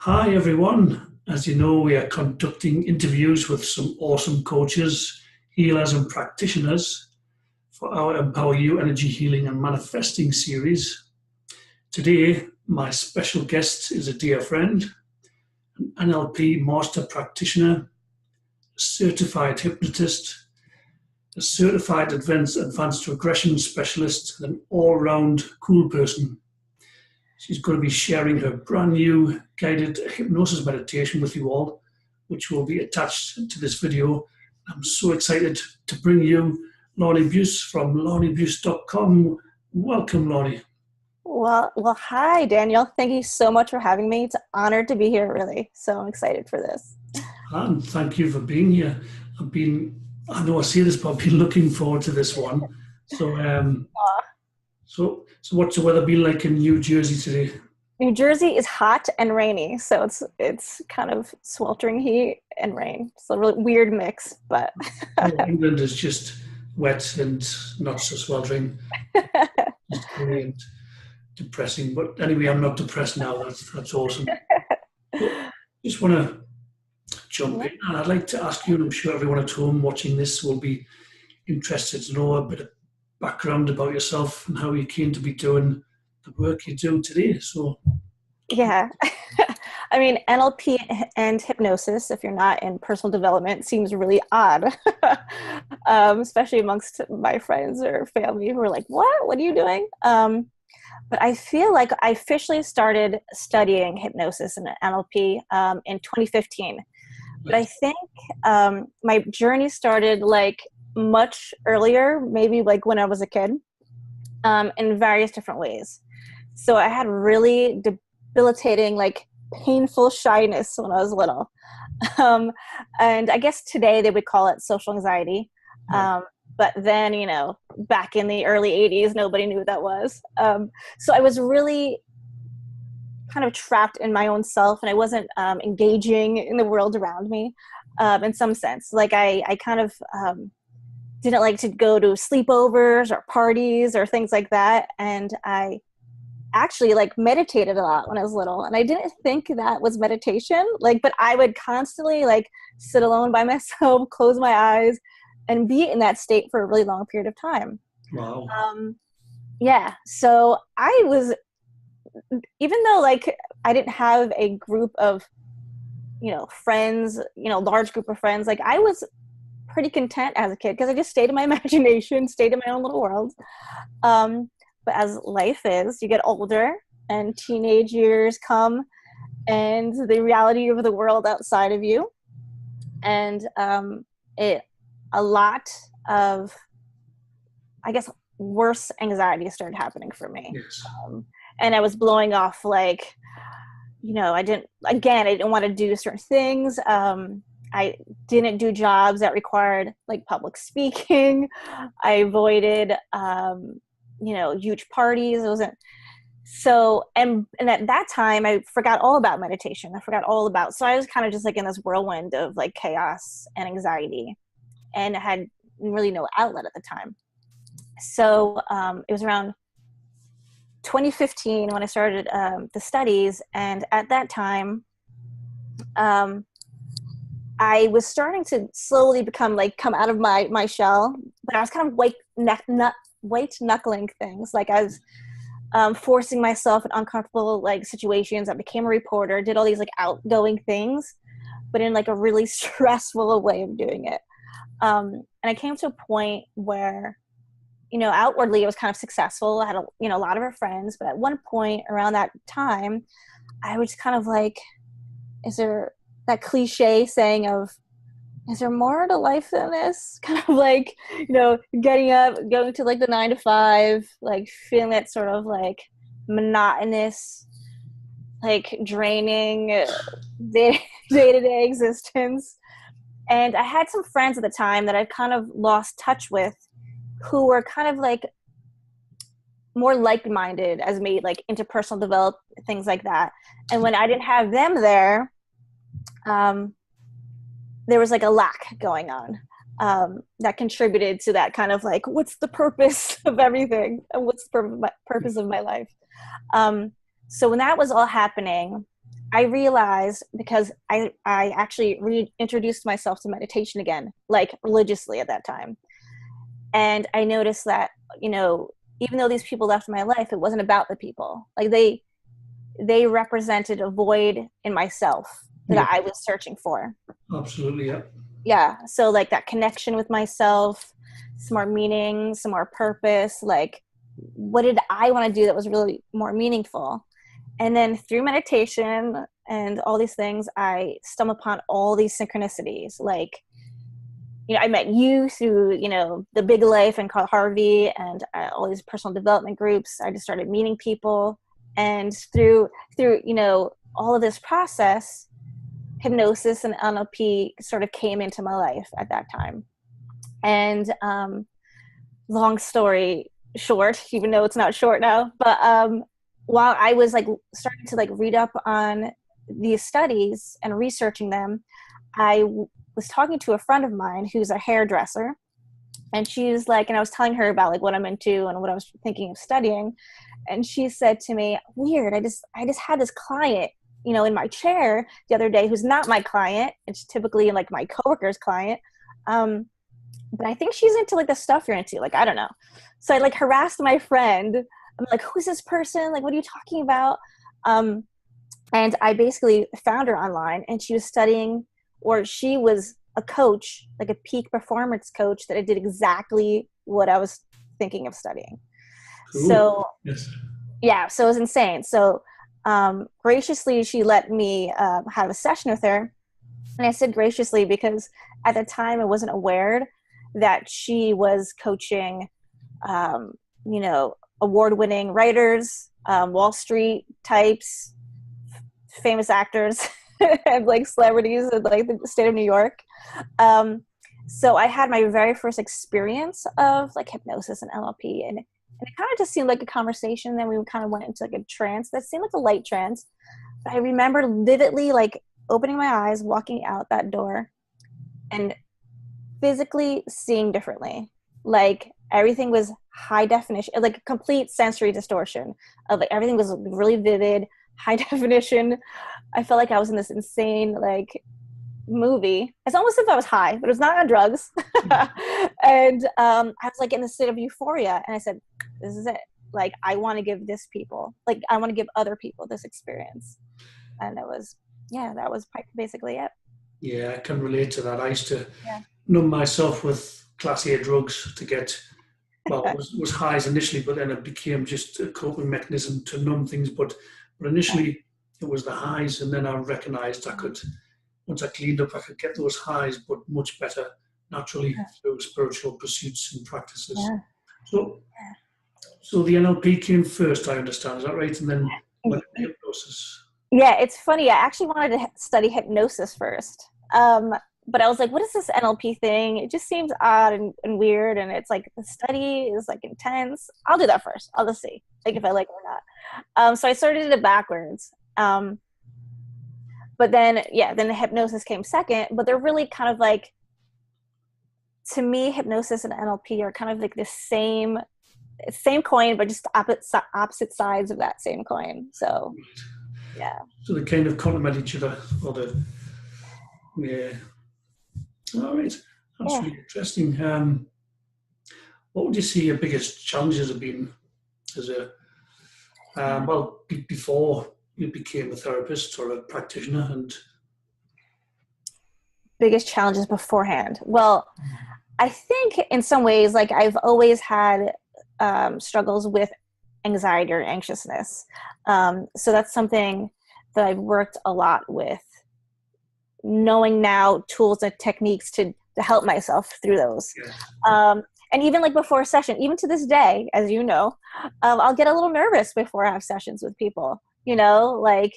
Hi, everyone. As you know, we are conducting interviews with some awesome coaches, healers, and practitioners for our Empower You Energy Healing and Manifesting series. Today, my special guest is a dear friend, an NLP master practitioner, a certified hypnotist, a certified advanced regression specialist, and an all round cool person. She's going to be sharing her brand new guided hypnosis meditation with you all, which will be attached to this video. I'm so excited to bring you Lani Buess from lanibuess.com. Welcome, Lani. Well, hi, Daniel. Thank you so much for having me. It's an honor to be here, really. So I'm excited for this. And thank you for being here. I know I say this, but I've been looking forward to this one. So, so what's the weather been like in New Jersey today? New Jersey is hot and rainy, so it's kind of sweltering heat and rain. It's a really weird mix, but England is just wet and not so sweltering, just grey and depressing. But anyway, I'm not depressed now. That's awesome. So, just want to jump in, and I'd like to ask you, and I'm sure everyone at home watching this will be interested to know a bit of background about yourself and how you came to be doing the work you do today. So, yeah. I mean, NLP and hypnosis, if you're not in personal development, seems really odd, especially amongst my friends or family who are like, what are you doing? But I feel like I officially started studying hypnosis and NLP in 2015. But I think my journey started like much earlier, maybe like when I was a kid, in various different ways. So I had really debilitating, like painful shyness when I was little. And I guess today they would call it social anxiety. But then, back in the early 80s, nobody knew what that was. So I was really kind of trapped in my own self, and I wasn't engaging in the world around me in some sense. Like I kind of didn't like to go to sleepovers or parties or things like that. And I actually like meditated a lot when I was little, and I didn't think that was meditation. But I would constantly like sit alone by myself, close my eyes, and be in that state for a really long period of time. wow. Yeah. So I was, even though like I didn't have a group of, friends, large group of friends, like I was pretty content as a kid because I just stayed in my imagination, stayed in my own little world. But as life is, you get older and teenage years come and the reality of the world outside of you. And a lot of, I guess, worse anxiety started happening for me. Yes. And I was blowing off like, I didn't want to do certain things. I didn't do jobs that required like public speaking. I avoided, huge parties. It wasn't so, and at that time I forgot all about meditation. So I was kind of just like in this whirlwind of like chaos and anxiety, and I had really no outlet at the time. So it was around 2015 when I started the studies. And at that time, I was starting to slowly come out of my shell, but I was kind of white knuckling things. Like I was forcing myself in uncomfortable like situations. I became a reporter, did all these like outgoing things, but in like a really stressful way of doing it. And I came to a point where, outwardly it was kind of successful. I had a lot of our friends, but at one point around that time, I was kind of like, is there that cliche saying of, is there more to life than this? Kind of like, getting up, going to like the 9 to 5, like feeling that sort of like monotonous, like draining day-to-day existence. And I had some friends at the time that I kind of lost touch with, who were kind of like more like-minded as me, like interpersonal development, things like that. And when I didn't have them there, there was like a lack going on that contributed to that kind of like, what's the purpose of everything? And what's the purpose of my life? So when that was all happening, I realized, because I actually reintroduced myself to meditation again, like religiously at that time. And I noticed that, you know, even though these people left my life, it wasn't about the people. Like they represented a void in myself Yeah, that I was searching for. absolutely. Yeah. Yeah. So like that connection with myself, some more meaning, some more purpose. Like, what did I want to do that was really more meaningful? And then through meditation and all these things, I stumbled upon all these synchronicities. Like, you know, I met you through, you know, the Big Life and Carl Harvey and all these personal development groups. I just started meeting people, and through you know, all of this process, hypnosis and NLP sort of came into my life at that time. And long story short, even though it's not short now, but while I was like starting to like read up on these studies and researching them, I was talking to a friend of mine who's a hairdresser, and she's like, and I was telling her about like what I'm into and what I was thinking of studying, and she said to me, "Weird, I just had this client, you know, in my chair the other day who's not my client. It's typically like my coworker's client, but I think she's into like the stuff you're into. Like, I don't know." So I like harassed my friend. I'm like, "Who's this person? Like, what are you talking about?" And I basically found her online, and she was studying, or she was a coach, like a peak performance coach that did exactly what I was thinking of studying. Cool. So Yes. yeah, so it was insane. So graciously, she let me have a session with her. And I said graciously because at the time I wasn't aware that she was coaching, you know, award-winning writers, Wall Street types, famous actors, and like celebrities in like the state of New York. So I had my very first experience of like hypnosis and NLP, and it kind of just seemed like a conversation. Then we kind of went into like a trance that seemed like a light trance. But I remember vividly like opening my eyes, walking out that door, and physically seeing differently. Like everything was high definition, like a complete sensory distortion of like everything was really vivid, high definition. I felt like I was in this insane like movie. It's almost as if I was high, but it was not on drugs. And I was like in the state of euphoria, and I said, "This is it. Like, I want to give this people, like, I want to give other people this experience." And it was, yeah, that was basically it. Yeah, I can relate to that. I used to Yeah. numb myself with class A drugs to get, well, it was highs initially, but then it became just a coping mechanism to numb things. But initially it was the highs, and then I recognized I could, once I cleaned up, I could get those highs, but much better naturally through spiritual pursuits and practices. Yeah. So, so the NLP came first, I understand, is that right? And then went into hypnosis. Yeah, it's funny. I actually wanted to study hypnosis first. But I was like, what is this NLP thing? It just seems odd and weird. And it's like the study is like intense. I'll do that first. I'll just see like if I like it or not. So I started it backwards. But then, yeah, then the hypnosis came second. But they're really kind of like, to me, hypnosis and NLP are kind of like the same coin, but just opposite sides of that same coin. So, yeah. So they kind of complement each other. Or the, yeah. All right. That's Yeah. really interesting. What would you say your biggest challenges have been as a, before you became a therapist or a practitioner? And Biggest challenges beforehand? Well, I think in some ways, like I've always had struggles with anxiety or anxiousness. So that's something that I've worked a lot with, knowing now tools and techniques to help myself through those. yes. And even like before a session, even to this day, as you know, I'll get a little nervous before I have sessions with people, you know, like,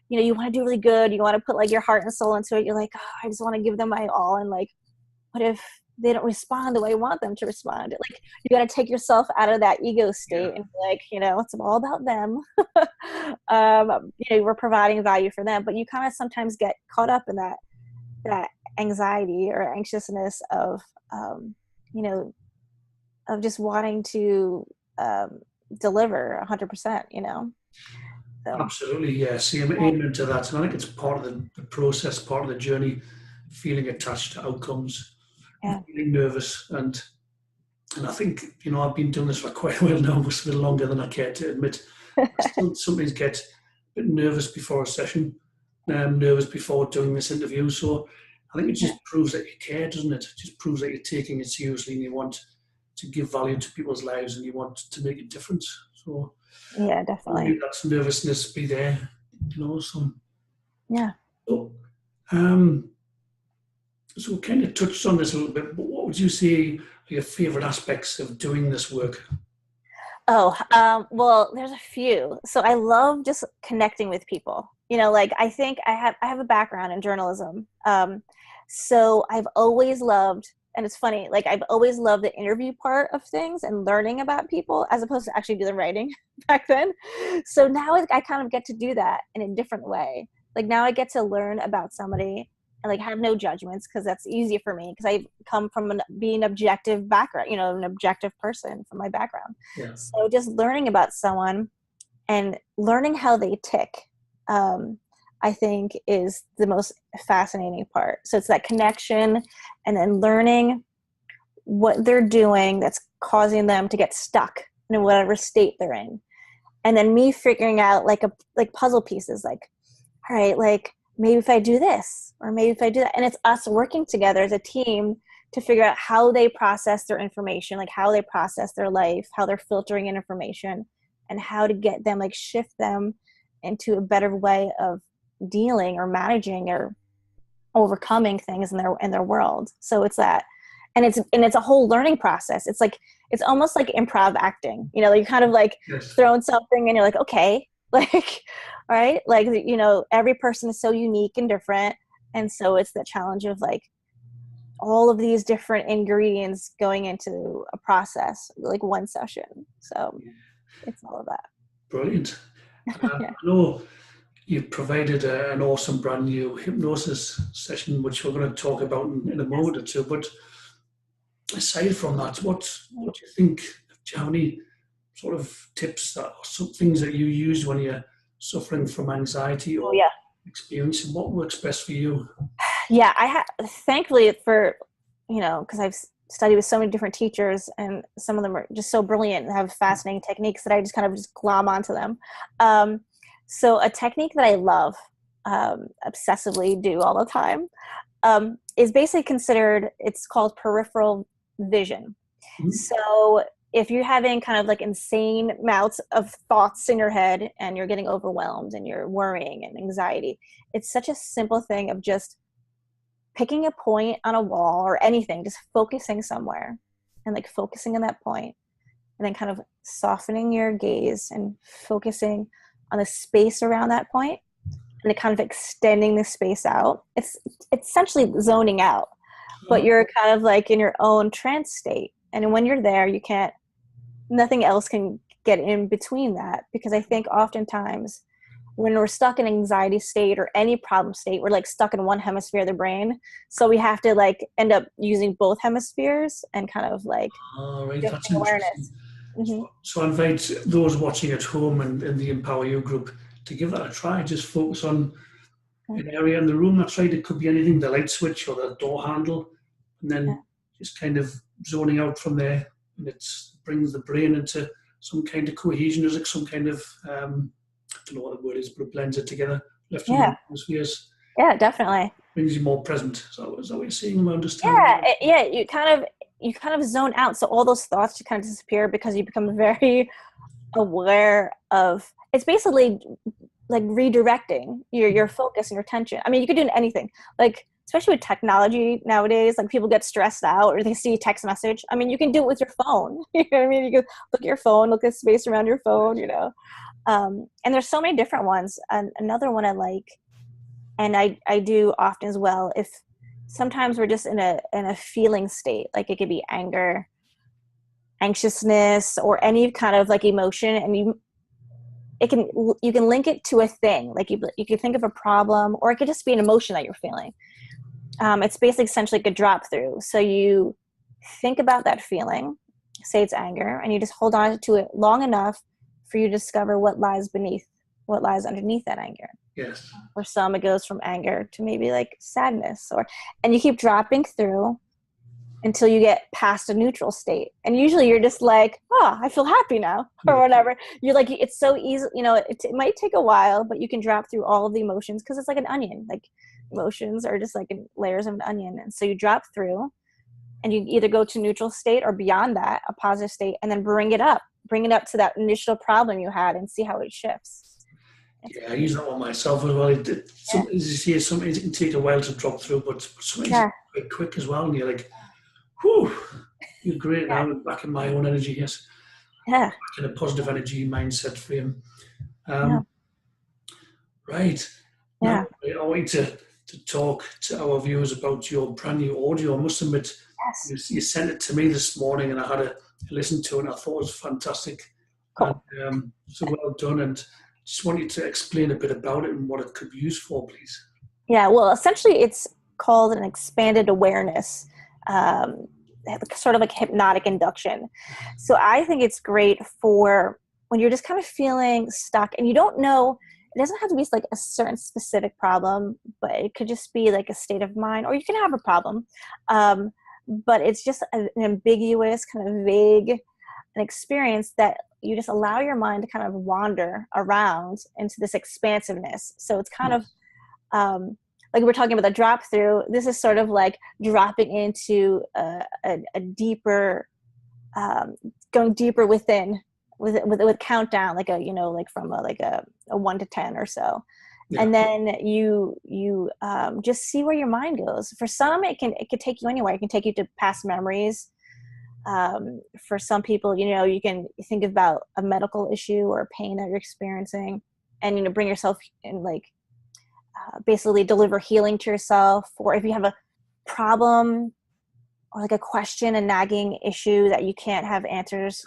you know, you want to do really good. You want to put like your heart and soul into it. You're like, oh, I just want to give them my all. And like, what if they don't respond the way I want them to respond? Like, you got to take yourself out of that ego state and be like, you know, it's all about them. You know, we're providing value for them, but you kind of sometimes get caught up in that anxiety or anxiousness of, you know, of just wanting to deliver 100%, you know? So Absolutely, yeah. See, I'm aiming to that. And I think it's part of the process, part of the journey, feeling attached to outcomes, yeah, feeling nervous. And I think, I've been doing this for quite a while now, it's a bit longer than I care to admit. I still sometimes get a bit nervous before a session, nervous before doing this interview. So I think it yeah, just proves that you care, doesn't it? It just proves that you're taking it seriously and you want to give value to people's lives and you want to make a difference. So yeah, only definitely. that nervousness be there, some. Yeah. So, um, so we kind of touched on this a little bit, but what would you say are your favorite aspects of doing this work? Oh, well, there's a few. So I love just connecting with people. Like I think I have a background in journalism. So I've always loved, and it's funny, like I've always loved the interview part of things and learning about people as opposed to actually do the writing back then. So now I kind of get to do that in a different way. Like now I get to learn about somebody and like have no judgments because that's easy for me because I come from being objective background, an objective person from my background. Yeah. So just learning about someone and learning how they tick, I think is the most fascinating part. So it's that connection and then learning what they're doing that's causing them to get stuck in whatever state they're in. And then me figuring out like puzzle pieces, like, all right, like maybe if I do this or maybe if I do that. And it's us working together as a team to figure out how they process their information, like how they process their life, how they're filtering in information, and how to get them, like shift them into a better way of dealing or managing or overcoming things in their world. So it's that. And it's a whole learning process. It's almost like improv acting. You're kind of like Yes. throwing something and you're like, okay, like, all right, like, every person is so unique and different. And so it's the challenge of like all of these different ingredients going into a process, like one session. So it's all of that. Brilliant. Yeah. I know you've provided an awesome brand new hypnosis session, which we're going to talk about in a moment or two. But aside from that, what do you think? Do you have any sort of tips or some things that you use when you're suffering from anxiety Oh or yeah. experiencing what works best for you? Yeah, thankfully for, because I've studied with so many different teachers and some of them are just so brilliant and have fascinating techniques that I just kind of just glom onto them. So a technique that I love, obsessively do all the time, is basically it's called peripheral vision. Mhm. So if you're having kind of like insane amounts of thoughts in your head and you're getting overwhelmed and you're worrying and anxiety, it's such a simple thing of just picking a point on a wall or anything, just focusing somewhere and like focusing on that point and then kind of softening your gaze and focusing on the space around that point and then kind of extending the space out. It's essentially zoning out, but you're kind of like in your own trance state. And when you're there, nothing else can get in between that, because I think oftentimes when we're stuck in anxiety state or any problem state, we're like stuck in one hemisphere of the brain. So we have to like end up using both hemispheres and kind of like All right, that's shifting interesting. awareness. Hmm. So I invite those watching at home and in the Empower You group to give that a try. Just focus on an area in the room. That's right. It could be anything, the light switch or the door handle, and Yeah. then just kind of zoning out from there. And it brings the brain into some kind of cohesion. There's like some kind of, I don't know what the word is, but it blends it together. Left and right Yeah. hemispheres. Yeah, definitely. Brings you more present. So is that what you're saying? Am I Yeah. understanding? Yeah. You kind of zone out. So all those thoughts just kind of disappear because you become very aware of, it's basically like redirecting your focus and your attention. I mean, you could do anything, like especially with technology nowadays, like people get stressed out or they see a text message. I mean, you can do it with your phone. You know what I mean? You can look at your phone, look at space around your phone. And there's so many different ones. And another one I like, and I do often as well, if sometimes we're just in a feeling state, like it could be anger, anxiousness, or any kind of like emotion, and you can link it to a thing, like you could think of a problem, or it could just be an emotion that you're feeling. It's basically essentially like a drop through. So you think about that feeling, say it's anger, and you just hold on to it long enough for you to discover what lies beneath what lies underneath that anger. Yes. For some, it goes from anger to maybe like sadness, and you keep dropping through until you get past a neutral state. And usually you're just like, oh, I feel happy now, or whatever. You're like, it's so easy, it might take a while, but you can drop through all of the emotions because it's like an onion. Like emotions are just like layers of an onion. And so you drop through and you either go to neutral state or beyond that, a positive state, and then bring it up to that initial problem you had and see how it shifts. Yeah, I use that one myself as well. Sometimes it can take a while to drop through, but sometimes it's quite quick as well. And you're like, whew, you're great now. I'm back in my own energy, yes. Yeah. Back in a positive energy mindset frame. Right. Yeah. Now, I want you to talk to our viewers about your brand new audio. I must admit, you sent it to me this morning and I had a listen to it and I thought it was fantastic. Cool. And so well done. And just want you to explain a bit about it and what it could be used for, please. Yeah, well, essentially it's called an expanded awareness, sort of like hypnotic induction. So I think it's great for when you're just kind of feeling stuck and you don't know, it doesn't have to be like a certain specific problem, but it could just be like a state of mind, or you can have a problem. But it's just an ambiguous, kind of vague, an experience that you just allow your mind to kind of wander around into this expansiveness. So it's kind of like we're talking about the drop through. This is sort of like dropping into a deeper, going deeper within with countdown, like like from a 1 to 10 or so. Yeah. And then you just see where your mind goes. For some, it could take you anywhere. It can take you to past memories. For some people, you can think about a medical issue or a pain that you're experiencing, and bring yourself in, like basically deliver healing to yourself. Or if you have a problem or like a question, a nagging issue that you can't have answers,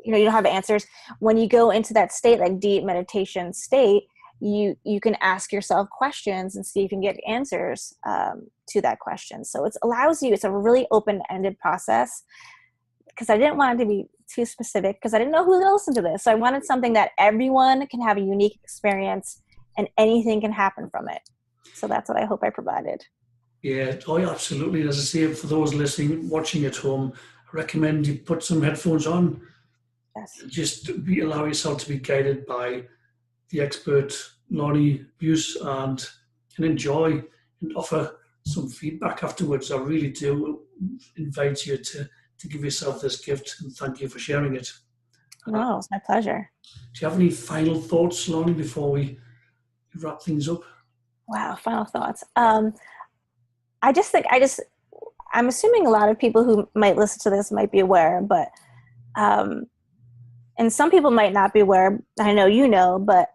you don't have answers. When you go into that state, like deep meditation state, you can ask yourself questions and see if you can get answers to that question. So it allows you, it's a really open-ended process, because I didn't want it to be too specific, because I didn't know who was going to listen to this. So I wanted something that everyone can have a unique experience and anything can happen from it. So that's what I hope I provided. Yeah, absolutely. As I say, for those listening, watching at home, I recommend you put some headphones on. Yes. Just allow yourself to be guided by the expert Lani Buess and enjoy and offer some feedback afterwards. I really do invite you to give yourself this gift, and thank you for sharing it. No, it's my pleasure. Do you have any final thoughts, Lani, before we wrap things up? Wow, final thoughts. I'm assuming a lot of people who might listen to this might be aware, but and some people might not be aware. I know but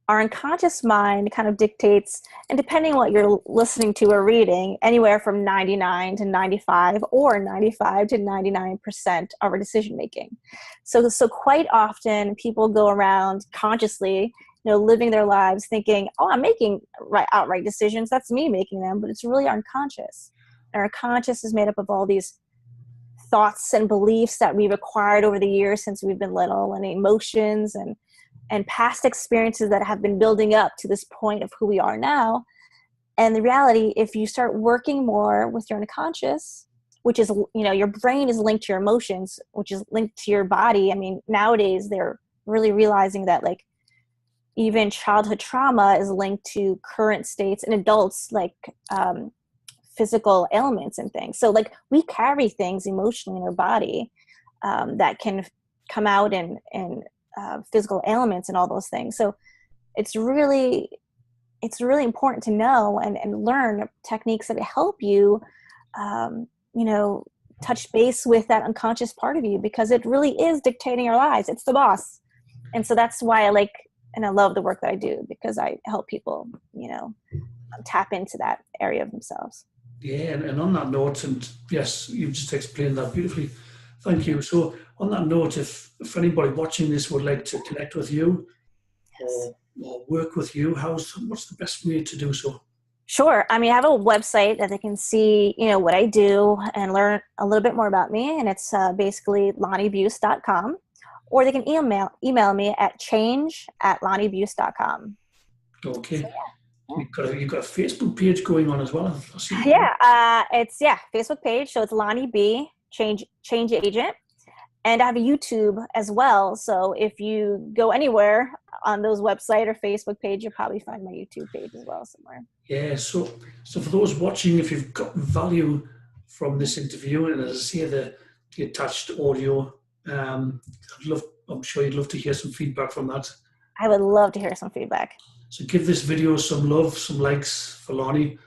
our unconscious mind kind of dictates, and depending on what you're listening to or reading, anywhere from 99 to 95 or 95 to 99% of our decision making. So quite often people go around consciously, living their lives thinking, oh, I'm making outright decisions. That's me making them, but it's really unconscious. And our conscious is made up of all these thoughts and beliefs that we've acquired over the years since we've been little, and emotions and past experiences that have been building up to this point of who we are now. And the reality, if you start working more with your unconscious, which is, your brain is linked to your emotions, which is linked to your body. I mean, nowadays they're really realizing that like even childhood trauma is linked to current states in adults, like physical ailments and things. So like we carry things emotionally in our body that can come out in physical ailments and all those things. So it's really important to know and learn techniques that help you, touch base with that unconscious part of you, because it really is dictating our lives. It's the boss. And so that's why I love the work that I do, because I help people, tap into that area of themselves. Yeah, and on that note, and yes, you've just explained that beautifully. Thank you. So on that note, if anybody watching this would like to connect with you or work with you, what's the best way to do so? Sure. I have a website that they can see, what I do and learn a little bit more about me. And it's basically lanibuess.com. or they can email me at change@lanibuess.com. Okay. So, yeah. You've got a Facebook page going on as well. It's Facebook page. So it's Lani B, change agent. And I have a YouTube as well. So if you go anywhere on those website or Facebook page, you'll probably find my YouTube page as well somewhere. Yeah. So for those watching, if you've got value from this interview, and as I say, the attached audio, I'm sure you'd love to hear some feedback from that. I would love to hear some feedback. So give this video some love, some likes for Lani,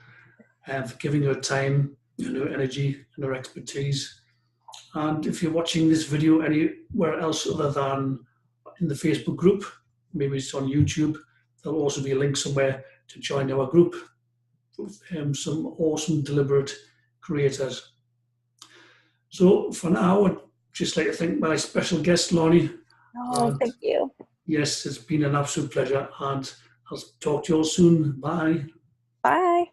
and for giving her time and her energy and her expertise. And if you're watching this video anywhere else other than in the Facebook group, maybe it's on YouTube, there'll also be a link somewhere to join our group with some awesome, deliberate creators. So for now, I'd just like to thank my special guest, Lani. Thank you. Yes, it's been an absolute pleasure, and I'll talk to you all soon. Bye. Bye.